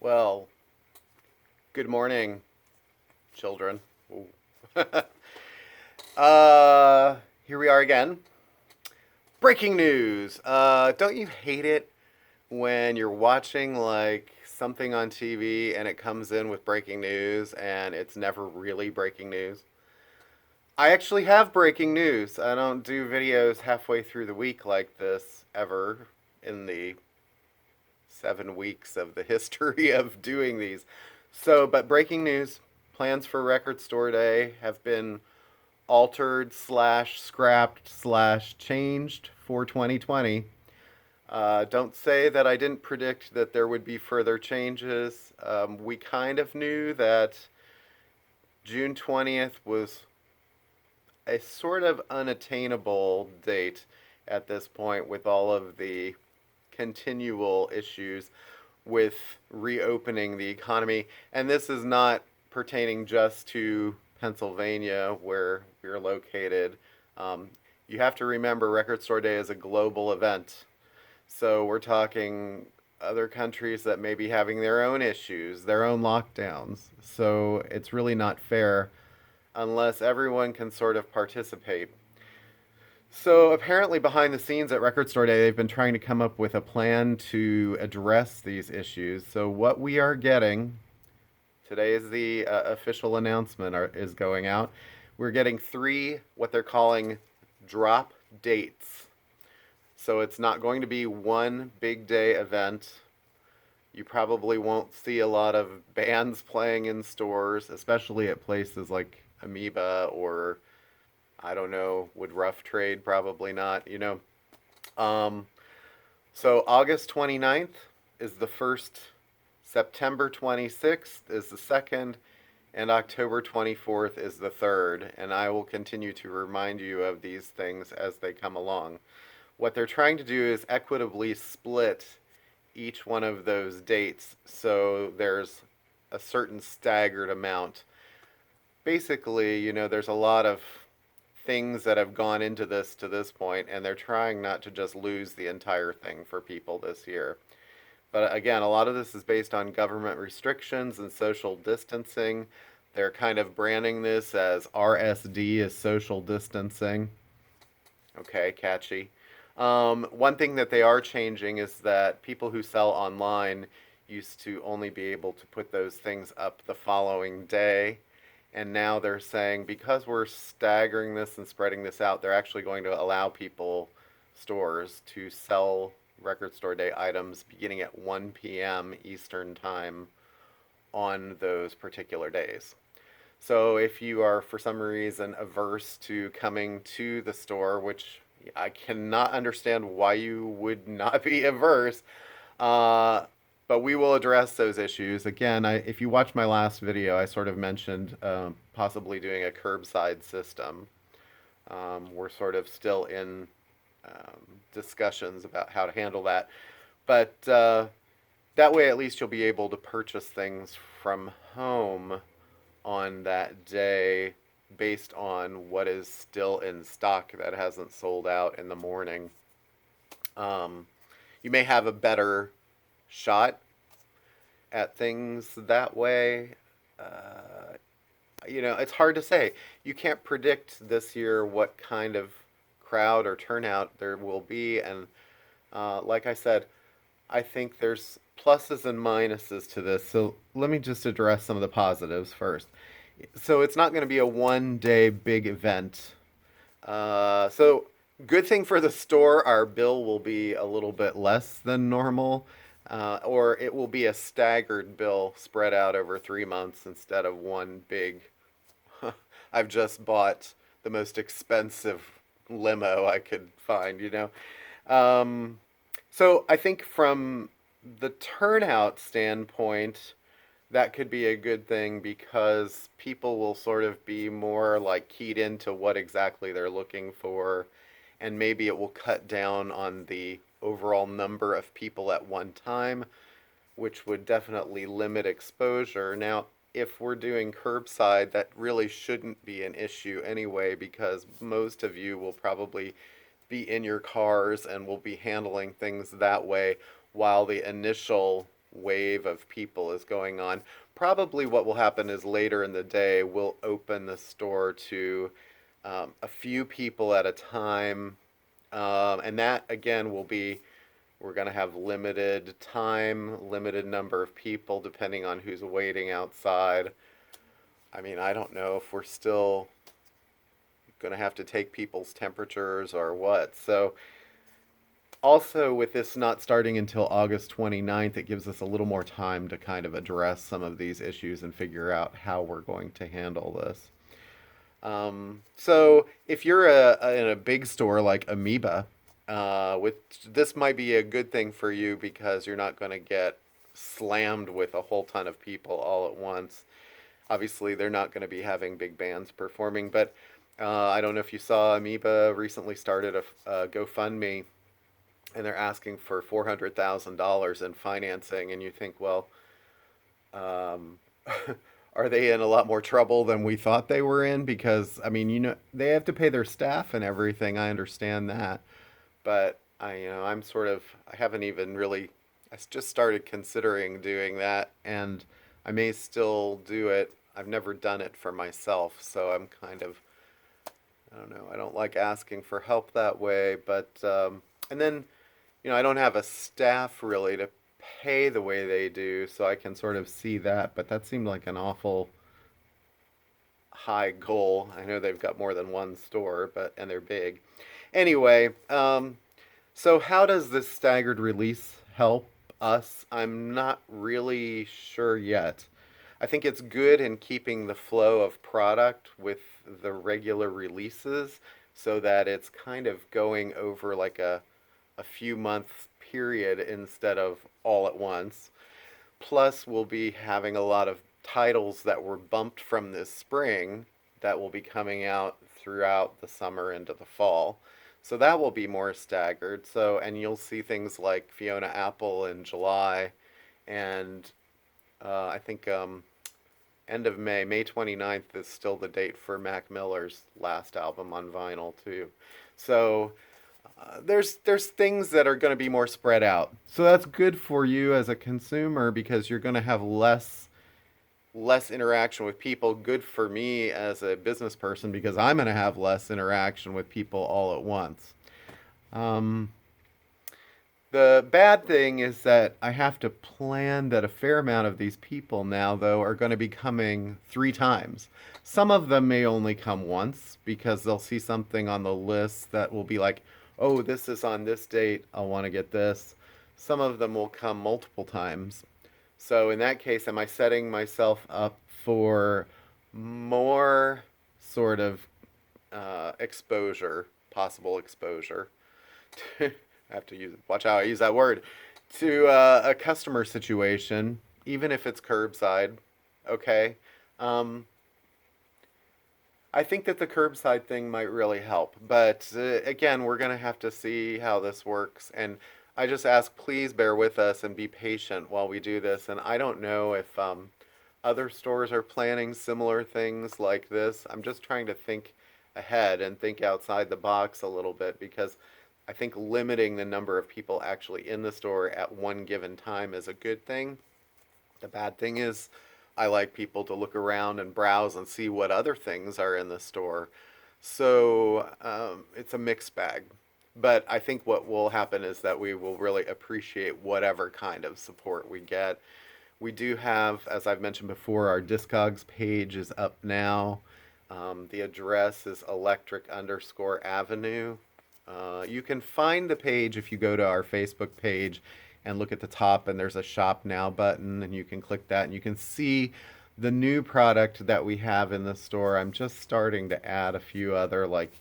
Well, good morning, children. Ooh. Here we are again. Breaking news. Don't you hate it when you're watching like something on TV and it comes in with breaking news and it's never really breaking news? I actually have breaking news. I don't do videos halfway through the week like this ever in the 7 weeks of the history of doing these. But breaking news: plans for Record Store Day have been altered slash scrapped slash changed for 2020. Don't say that I didn't predict that there would be further changes. We kind of knew that June 20th was a sort of unattainable date at this point with all of the continual issues with reopening the economy. And this is not pertaining just to Pennsylvania, where we're located. Um, you have to remember Record Store Day is a global event. So we're talking other countries that may be having their own issues, their own lockdowns. So it's really not fair unless everyone can sort of participate. So apparently, behind the scenes at Record Store Day, they've been trying to come up with a plan to address these issues. So what we are getting today is the official announcement is going out. We're getting three what they're calling drop dates. So it's not going to be one big day event. You probably won't see a lot of bands playing in stores, especially at places like Amoeba or I don't know, would Rough Trade? Probably not. Um, so August 29th is the first, September 26th is the second, and October 24th is the third. And I will continue to remind you of these things as they come along. What they're trying to do is equitably split each one of those dates so there's a certain staggered amount. Basically, there's a lot of things that have gone into this to this point, and they're trying not to just lose the entire thing for people this year. But again, a lot of this is based on government restrictions and social distancing. They're kind of branding this as RSD, as social distancing. Okay, catchy. One thing that they are changing is that people who sell online used to only be able to put those things up the following day. And now they're saying because we're staggering this and spreading this out, they're actually going to allow stores, to sell Record Store Day items beginning at 1 p.m. Eastern Time on those particular days. So if you are for some reason averse to coming to the store, which I cannot understand why you would not be averse, but we will address those issues. Again, if you watch my last video, I sort of mentioned possibly doing a curbside system. We're sort of still in discussions about how to handle that. But that way, at least you'll be able to purchase things from home on that day based on what is still in stock that hasn't sold out in the morning. You may have a better shot at things that way. It's hard to say. You can't predict this year what kind of crowd or turnout there will be. And like I said, I think there's pluses and minuses to this. So let me just address some of the positives first. So it's not going to be a 1 day big event. So good thing for the store, our bill will be a little bit less than normal. Or it will be a staggered bill spread out over 3 months instead of one big. I've just bought the most expensive limo I could find. So I think from the turnout standpoint, that could be a good thing because people will sort of be more like keyed into what exactly they're looking for, and maybe it will cut down on the overall number of people at one time, which would definitely limit exposure. Now, if we're doing curbside, that really shouldn't be an issue anyway, because most of you will probably be in your cars and will be handling things that way while the initial wave of people is going on. Probably what will happen is later in the day, we'll open the store to a few people at a time. And that, again, will be, we're going to have limited time, limited number of people, depending on who's waiting outside. I mean, I don't know if we're still going to have to take people's temperatures or what. So, also, with this not starting until August 29th, it gives us a little more time to kind of address some of these issues and figure out how we're going to handle this. So, if you're in a big store like Amoeba, with this might be a good thing for you because you're not going to get slammed with a whole ton of people all at once. Obviously, they're not going to be having big bands performing, but I don't know if you saw Amoeba recently started a GoFundMe, and they're asking for $400,000 in financing, and you think, well, um, are they in a lot more trouble than we thought they were in? Because I mean, they have to pay their staff and everything. I understand that, but I'm sort of, I haven't even really, just started considering doing that, and I may still do it. I've never done it for myself, so I'm kind of, I don't know. I don't like asking for help that way, but and then I don't have a staff really to pay the way they do, so I can sort of see that. But that seemed like an awful high goal. I know they've got more than one store, and they're big. Anyway, so how does this staggered release help us? I'm not really sure yet. I think it's good in keeping the flow of product with the regular releases so that it's kind of going over like a few months period instead of all at once. Plus, we'll be having a lot of titles that were bumped from this spring that will be coming out throughout the summer into the fall. So that will be more staggered. So, and you'll see things like Fiona Apple in July, and I think end of May, May 29th is still the date for Mac Miller's last album on vinyl too. So there's things that are going to be more spread out. So that's good for you as a consumer because you're going to have less interaction with people. Good for me as a business person because I'm going to have less interaction with people all at once. Um, the bad thing is that I have to plan that a fair amount of these people now, though, are going to be coming 3 times. Some of them may only come once because they'll see something on the list that will be like, oh, this is on this date, I want to get this. Some of them will come multiple times. So in that case, am I setting myself up for more sort of exposure, possible exposure? I have to watch how I use that word, to a customer situation, even if it's curbside. Okay. Um, I think that the curbside thing might really help, but again, we're going to have to see how this works. And I just ask, please bear with us and be patient while we do this. And I don't know if other stores are planning similar things like this. I'm just trying to think ahead and think outside the box a little bit because I think limiting the number of people actually in the store at one given time is a good thing. The bad thing is, I like people to look around and browse and see what other things are in the store. So it's a mixed bag. But I think what will happen is that we will really appreciate whatever kind of support we get. We do have, as I've mentioned before, our Discogs page is up now. The address is electric_avenue. You can find the page if you go to our Facebook page and look at the top, and there's a Shop Now button, and you can click that, and you can see the new product that we have in the store. I'm just starting to add a few other like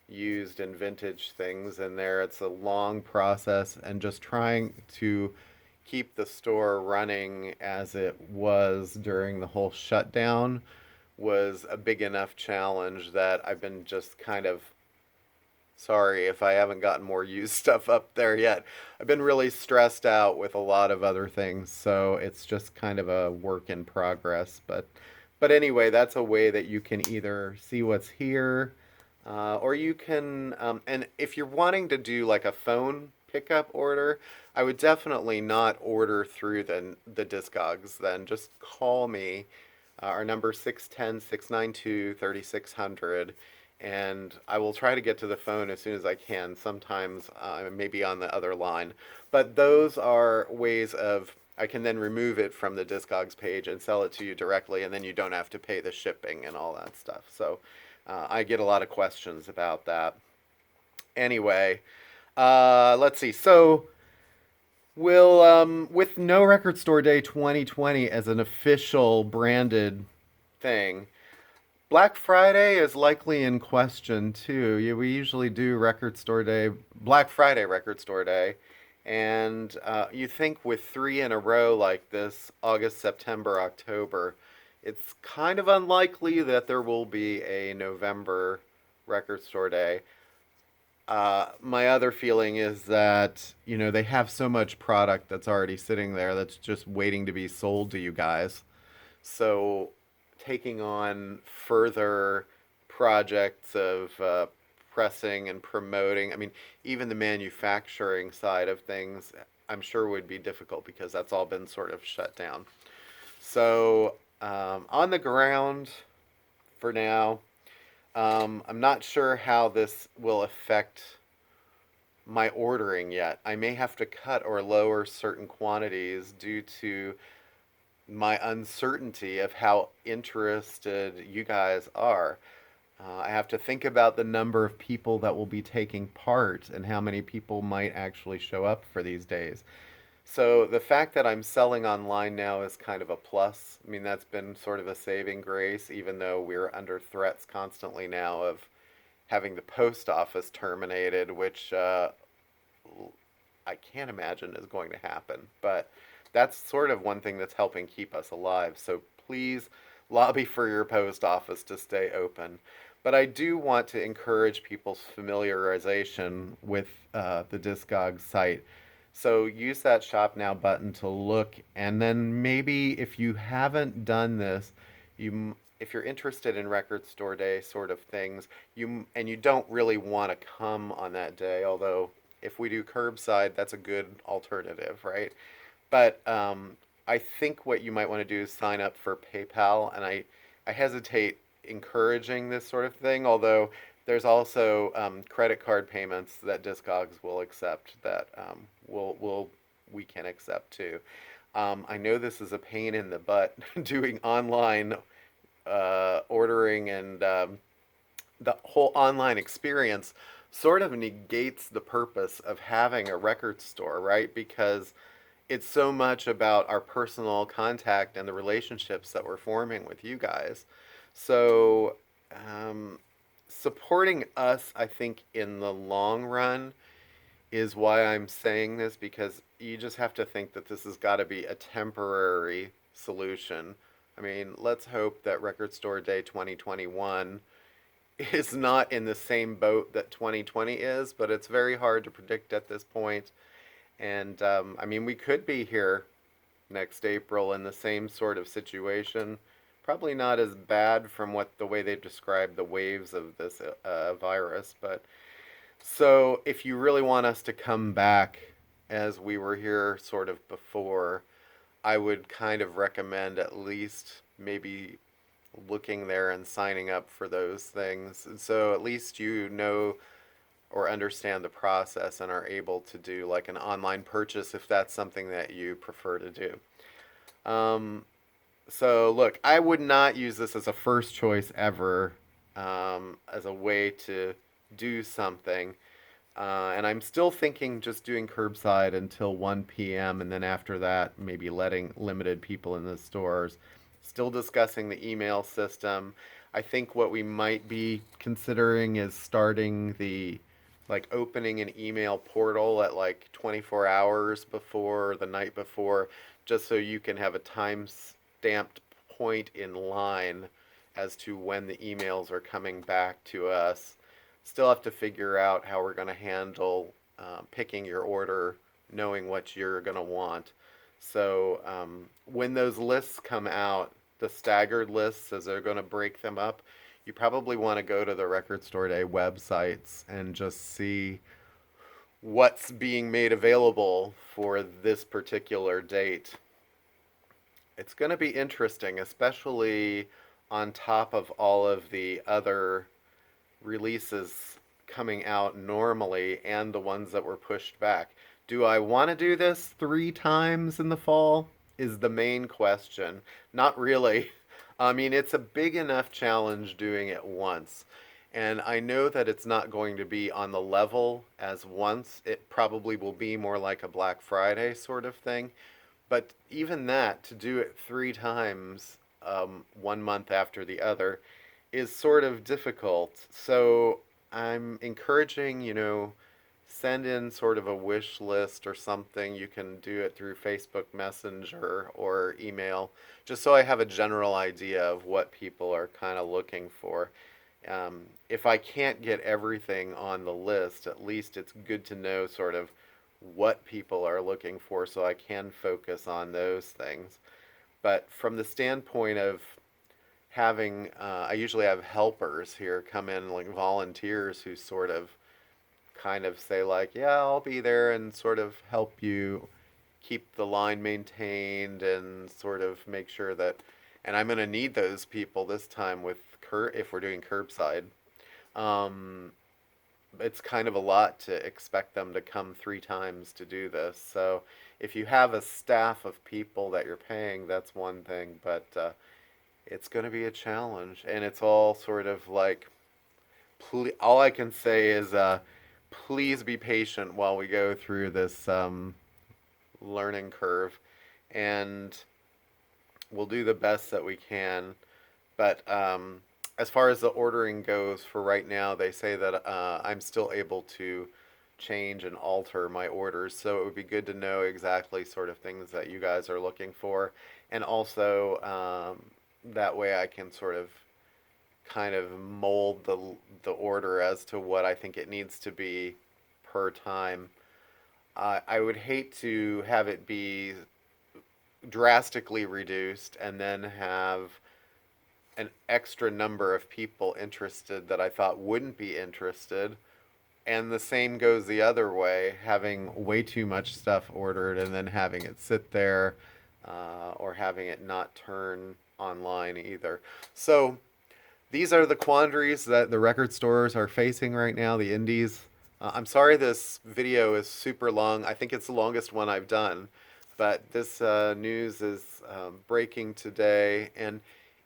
used and vintage things in there. It's a long process, and just trying to keep the store running as it was during the whole shutdown was a big enough challenge that I've been just kind of sorry if I haven't gotten more used stuff up there yet. I've been really stressed out with a lot of other things, so it's just kind of a work in progress. But anyway, that's a way that you can either see what's here, or you can, and if you're wanting to do like a phone pickup order, I would definitely not order through the Discogs. Then just call me. Our number 610-692-3600, and I will try to get to the phone as soon as I can. Sometimes I may be on the other line. But those are ways of I can then remove it from the Discogs page and sell it to you directly, and then you don't have to pay the shipping and all that stuff. So I get a lot of questions about that. Anyway, let's see. So will with No Record Store Day 2020 as an official branded thing, Black Friday is likely in question too. We usually do Record Store Day, Black Friday Record Store Day, and you think with three in a row like this, August, September, October, it's kind of unlikely that there will be a November Record Store Day. My other feeling is that, they have so much product that's already sitting there that's just waiting to be sold to you guys. So taking on further projects of pressing and promoting, I mean, even the manufacturing side of things, I'm sure would be difficult because that's all been sort of shut down. So on the ground for now, I'm not sure how this will affect my ordering yet. I may have to cut or lower certain quantities due to my uncertainty of how interested you guys are. I have to think about the number of people that will be taking part and how many people might actually show up for these days. So the fact that I'm selling online now is kind of a plus. I mean, that's been sort of a saving grace, even though we're under threats constantly now of having the post office terminated, which I can't imagine is going to happen. But that's sort of one thing that's helping keep us alive. So please lobby for your post office to stay open. But I do want to encourage people's familiarization with the Discogs site. So use that Shop Now button to look, and then maybe if you haven't done this, if you're interested in Record Store Day sort of things, you don't really want to come on that day, although if we do curbside, that's a good alternative, right? But I think what you might want to do is sign up for PayPal, and I hesitate encouraging this sort of thing, although there's also credit card payments that Discogs will accept that we can accept too. I know this is a pain in the butt doing online ordering, and the whole online experience sort of negates the purpose of having a record store, right? Because it's so much about our personal contact and the relationships that we're forming with you guys. So, supporting us, I think, in the long run is why I'm saying this, because you just have to think that this has got to be a temporary solution. I mean, let's hope that Record Store Day 2021 is not in the same boat that 2020 is, but it's very hard to predict at this point. And I mean, we could be here next April in the same sort of situation. Probably not as bad from what the way they describe the waves of this virus, but so if you really want us to come back as we were here sort of before, I would kind of recommend at least maybe looking there and signing up for those things. And so at least you know or understand the process and are able to do like an online purchase if that's something that you prefer to do. So look, I would not use this as a first choice ever, as a way to do something. And I'm still thinking just doing curbside until 1 p.m. and then after that, maybe letting limited people in the stores. Still discussing the email system. I think what we might be considering is starting like opening an email portal at like 24 hours before the night before, just so you can have a time stamped point in line as to when the emails are coming back to us. Still have to figure out how we're going to handle picking your order, knowing what you're going to want. So when those lists come out, the staggered lists, as they're going to break them up, you probably want to go to the Record Store Day websites and just see what's being made available for this particular date. It's going to be interesting, especially on top of all of the other releases coming out normally and the ones that were pushed back. Do I want to do this 3 times in the fall? Is the main question. Not really. I mean, it's a big enough challenge doing it once. And I know that it's not going to be on the level as once. It probably will be more like a Black Friday sort of thing. But even that, to do it 3 times, 1 month after the other, is sort of difficult. So I'm encouraging, send in sort of a wish list or something. You can do it through Facebook Messenger or email, just so I have a general idea of what people are kind of looking for. If I can't get everything on the list, at least it's good to know sort of what people are looking for so I can focus on those things. But from the standpoint of having, I usually have helpers here come in, like volunteers who sort of kind of say, like, yeah, I'll be there and sort of help you keep the line maintained and sort of make sure that, and I'm going to need those people this time with if we're doing curbside. Um, it's kind of a lot to expect them to come 3 times to do this. So if you have a staff of people that you're paying, that's one thing, but it's going to be a challenge, and it's all sort of like, all I can say is, please be patient while we go through this learning curve, and we'll do the best that we can. But as far as the ordering goes for right now, they say that I'm still able to change and alter my orders. So it would be good to know exactly sort of things that you guys are looking for. And also, that way I can sort of kind of mold the order as to what I think it needs to be per time. I would hate to have it be drastically reduced and then have an extra number of people interested that I thought wouldn't be interested. And the same goes the other way, having way too much stuff ordered and then having it sit there, or having it not turn online either. So these are the quandaries that the record stores are facing right now, the indies. I'm sorry this video is super long. I think it's the longest one I've done. But this news is breaking today, and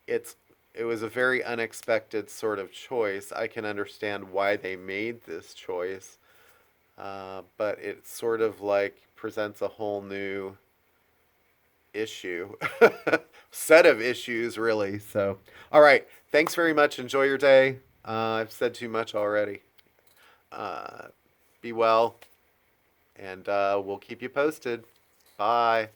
it's it was a very unexpected sort of choice. I can understand why they made this choice, but it sort of like presents a whole new issue, set of issues, really. So, all right. Thanks very much. Enjoy your day. I've said too much already. Uh, be well, and we'll keep you posted. Bye.